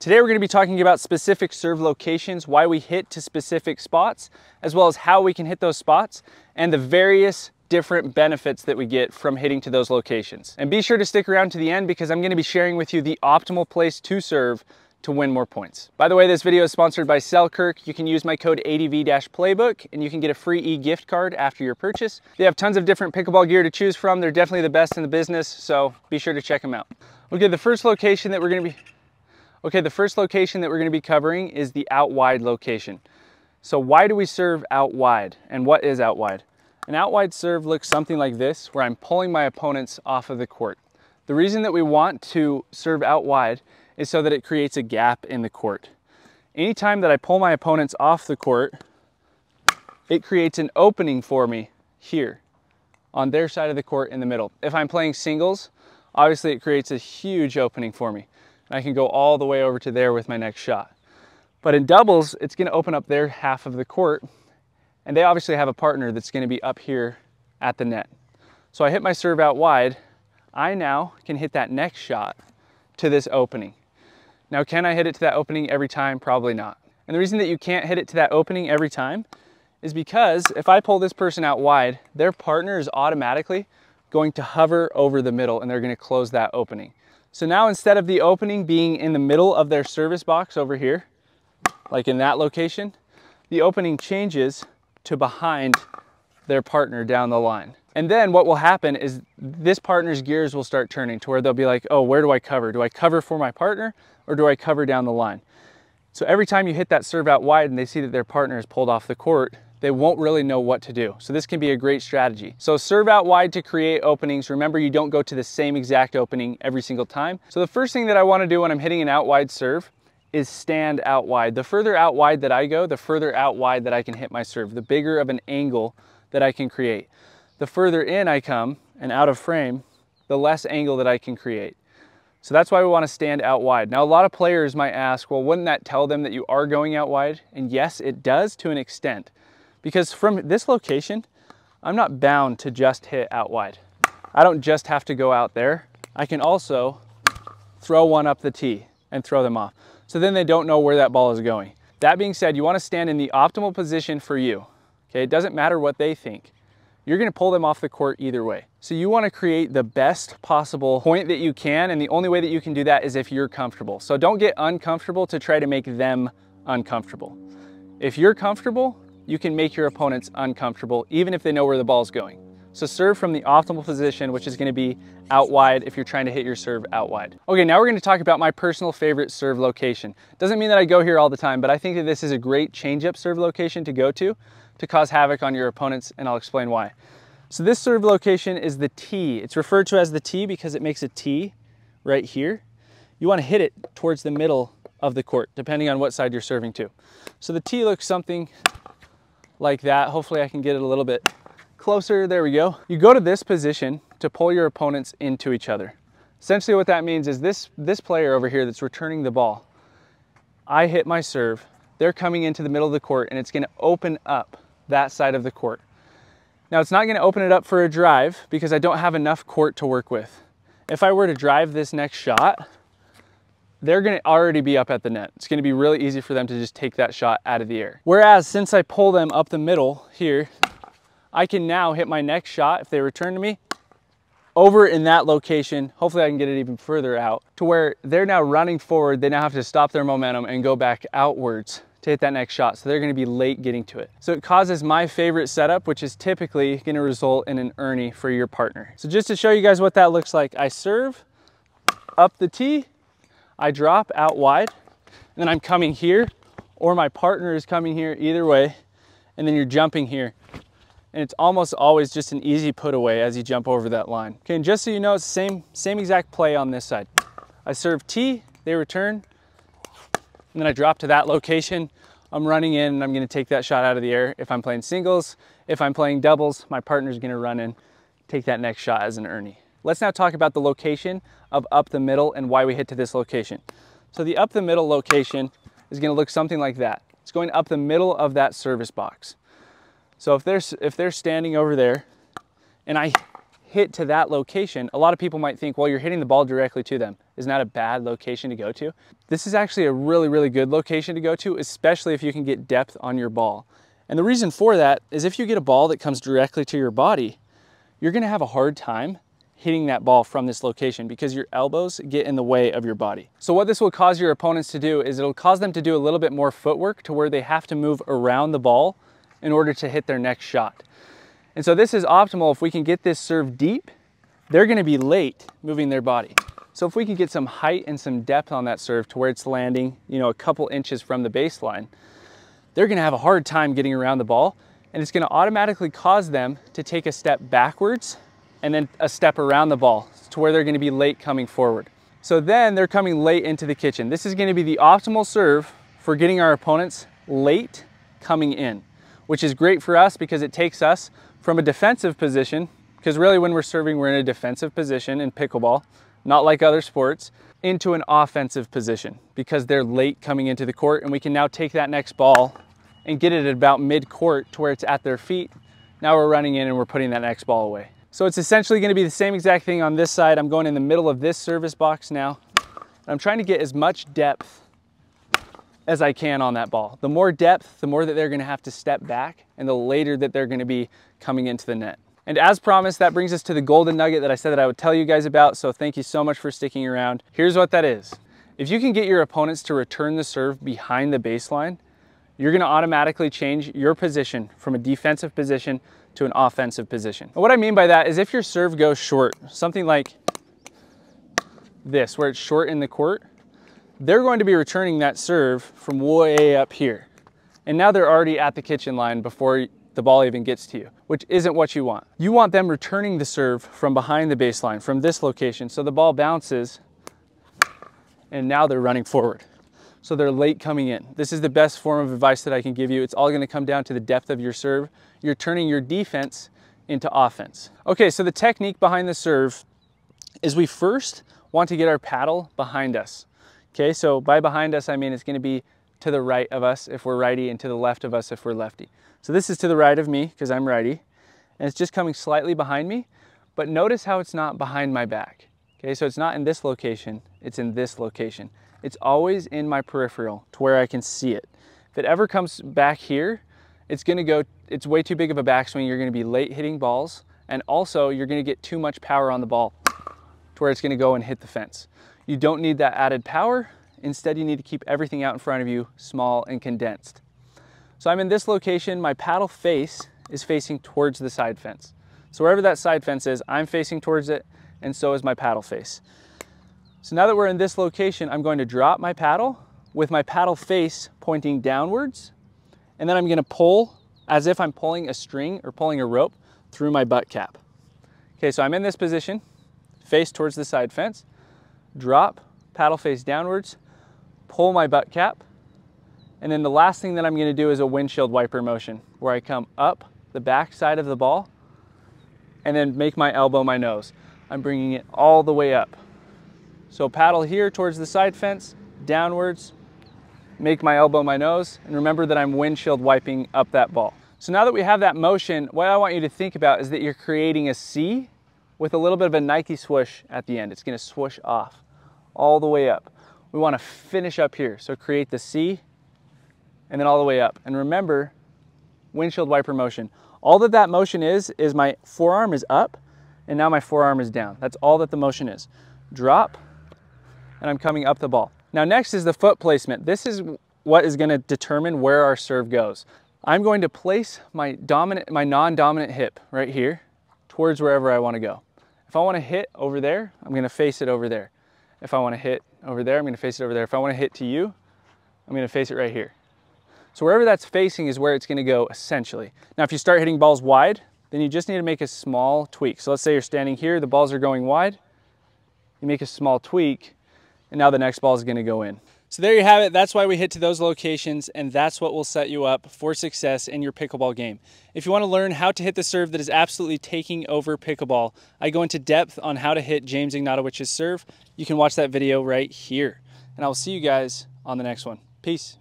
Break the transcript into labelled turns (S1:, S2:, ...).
S1: Today we're going to be talking about specific serve locations, why we hit to specific spots, as well as how we can hit those spots, and the various different benefits that we get from hitting to those locations. And be sure to stick around to the end because I'm going to be sharing with you the optimal place to serve to win more points. By the way, this video is sponsored by Selkirk. You can use my code ADV-Playbook and you can get a free e-gift card after your purchase. They have tons of different pickleball gear to choose from. They're definitely the best in the business, so be sure to check them out. Okay, the first location that we're going to be covering is the out wide location. So why do we serve out wide, and what is out wide? An out wide serve looks something like this, where I'm pulling my opponents off of the court. The reason that we want to serve out wide is so that it creates a gap in the court. Anytime that I pull my opponents off the court, it creates an opening for me here on their side of the court in the middle. If I'm playing singles, obviously it creates a huge opening for me. And I can go all the way over to there with my next shot. But in doubles, it's going to open up their half of the court, and they obviously have a partner that's going to be up here at the net. So I hit my serve out wide, I now can hit that next shot to this opening. Now, can I hit it to that opening every time? Probably not. And the reason that you can't hit it to that opening every time is because if I pull this person out wide, their partner is automatically going to hover over the middle and they're going to close that opening. So now instead of the opening being in the middle of their service box over here, like in that location, the opening changes to behind their partner down the line. And then what will happen is this partner's gears will start turning to where they'll be like, oh, where do I cover? Do I cover for my partner or do I cover down the line? So every time you hit that serve out wide and they see that their partner is pulled off the court, they won't really know what to do. So this can be a great strategy. So serve out wide to create openings. Remember, you don't go to the same exact opening every single time. So the first thing that I want to do when I'm hitting an out wide serve is stand out wide. The further out wide that I go, the further out wide that I can hit my serve, the bigger of an angle that I can create. The further in I come and out of frame, the less angle that I can create. So that's why we want to stand out wide. Now, a lot of players might ask, well, wouldn't that tell them that you are going out wide? And yes, it does to an extent. Because from this location, I'm not bound to just hit out wide. I don't just have to go out there. I can also throw one up the tee and throw them off. So then they don't know where that ball is going. That being said, you want to stand in the optimal position for you. Okay, it doesn't matter what they think. You're going to pull them off the court either way. So you want to create the best possible point that you can, and the only way that you can do that is if you're comfortable. So don't get uncomfortable to try to make them uncomfortable. If you're comfortable, you can make your opponents uncomfortable even if they know where the ball's going. So serve from the optimal position, which is going to be out wide if you're trying to hit your serve out wide. Okay, now we're going to talk about my personal favorite serve location. Doesn't mean that I go here all the time, but I think that this is a great change-up serve location to go to cause havoc on your opponents, and I'll explain why. So this serve location is the tee. It's referred to as the tee because it makes a tee right here. You want to hit it towards the middle of the court, depending on what side you're serving to. So the tee looks something like that. Hopefully I can get it a little bit closer. There we go. You go to this position to pull your opponents into each other. Essentially what that means is this player over here that's returning the ball, I hit my serve, they're coming into the middle of the court, and it's going to open up that side of the court. Now it's not going to open it up for a drive because I don't have enough court to work with. If I were to drive this next shot, they're going to already be up at the net. It's going to be really easy for them to just take that shot out of the air. Whereas since I pull them up the middle here, I can now hit my next shot if they return to me over in that location. Hopefully I can get it even further out to where they're now running forward. They now have to stop their momentum and go back outwards to hit that next shot. So they're going to be late getting to it. So it causes my favorite setup, which is typically going to result in an earnie for your partner. So just to show you guys what that looks like, I serve up the tee, I drop out wide, and then I'm coming here, or my partner is coming here, either way, and then you're jumping here. And it's almost always just an easy put away as you jump over that line. Okay, and just so you know, it's the same exact play on this side. I serve tee, they return, and then I drop to that location. I'm running in and I'm going to take that shot out of the air. If I'm playing singles, if I'm playing doubles, my partner's going to run in, take that next shot as an earnie. Let's now talk about the location of up the middle and why we hit to this location. So the up the middle location is going to look something like that. It's going up the middle of that service box. So if they're standing over there and I hit to that location, a lot of people might think, well, you're hitting the ball directly to them. Isn't that a bad location to go to? This is actually a really, really good location to go to, especially if you can get depth on your ball. And the reason for that is if you get a ball that comes directly to your body, you're gonna have a hard time hitting that ball from this location because your elbows get in the way of your body. So what this will cause your opponents to do is it'll cause them to do a little bit more footwork to where they have to move around the ball in order to hit their next shot. And so this is optimal if we can get this serve deep. They're gonna be late moving their body. So if we can get some height and some depth on that serve to where it's landing, you know, a couple inches from the baseline, they're gonna have a hard time getting around the ball, and it's gonna automatically cause them to take a step backwards and then a step around the ball to where they're gonna be late coming forward. So then they're coming late into the kitchen. This is gonna be the optimal serve for getting our opponents late coming in, which is great for us because it takes us from a defensive position, because really when we're serving, we're in a defensive position in pickleball, not like other sports, into an offensive position because they're late coming into the court, and we can now take that next ball and get it at about mid-court to where it's at their feet. Now we're running in and we're putting that next ball away. So it's essentially gonna be the same exact thing on this side. I'm going in the middle of this service box now. I'm trying to get as much depth as I can on that ball. The more depth, the more that they're gonna have to step back and the later that they're gonna be coming into the net. And as promised, that brings us to the golden nugget that I said that I would tell you guys about, so thank you so much for sticking around. Here's what that is. If you can get your opponents to return the serve behind the baseline, you're gonna automatically change your position from a defensive position to an offensive position. And what I mean by that is if your serve goes short, something like this, where it's short in the court, they're going to be returning that serve from way up here. And now they're already at the kitchen line before the ball even gets to you, which isn't what you want. You want them returning the serve from behind the baseline, from this location, so the ball bounces and now they're running forward. So they're late coming in. This is the best form of advice that I can give you. It's all gonna come down to the depth of your serve. You're turning your defense into offense. Okay, so the technique behind the serve is we first want to get our paddle behind us. Okay, so by behind us, I mean it's gonna be to the right of us if we're righty and to the left of us if we're lefty. So this is to the right of me because I'm righty, and it's just coming slightly behind me, but notice how it's not behind my back. Okay, so it's not in this location, it's in this location. It's always in my peripheral to where I can see it. If it ever comes back here, it's way too big of a backswing. You're gonna be late hitting balls, and also you're gonna get too much power on the ball to where it's gonna go and hit the fence. You don't need that added power. Instead, you need to keep everything out in front of you small and condensed. So I'm in this location, my paddle face is facing towards the side fence. So wherever that side fence is, I'm facing towards it, and so is my paddle face. So now that we're in this location, I'm going to drop my paddle with my paddle face pointing downwards, and then I'm gonna pull as if I'm pulling a string or pulling a rope through my butt cap. Okay, so I'm in this position, face towards the side fence, drop, paddle face downwards, pull my butt cap, and then the last thing that I'm gonna do is a windshield wiper motion where I come up the back side of the ball and then make my elbow my nose. I'm bringing it all the way up. So paddle here towards the side fence, downwards, make my elbow my nose, and remember that I'm windshield wiping up that ball. So now that we have that motion, what I want you to think about is that you're creating a C with a little bit of a Nike swoosh at the end. It's gonna swoosh off all the way up. We wanna finish up here. So create the C and then all the way up. And remember, windshield wiper motion. All that that motion is my forearm is up and now my forearm is down. That's all that the motion is. Drop, and I'm coming up the ball. Now next is the foot placement. This is what is gonna determine where our serve goes. I'm going to place my non-dominant hip right here towards wherever I wanna go. If I wanna hit over there, I'm gonna face it over there. If I wanna hit over there, I'm gonna face it over there. If I wanna hit to you, I'm gonna face it right here. So wherever that's facing is where it's gonna go essentially. Now if you start hitting balls wide, then you just need to make a small tweak. So let's say you're standing here, the balls are going wide, you make a small tweak, and now the next ball is gonna go in. So there you have it. That's why we hit to those locations, and that's what will set you up for success in your pickleball game. If you want to learn how to hit the serve that is absolutely taking over pickleball, I go into depth on how to hit James Ignatowicz's serve. You can watch that video right here. And I will see you guys on the next one. Peace.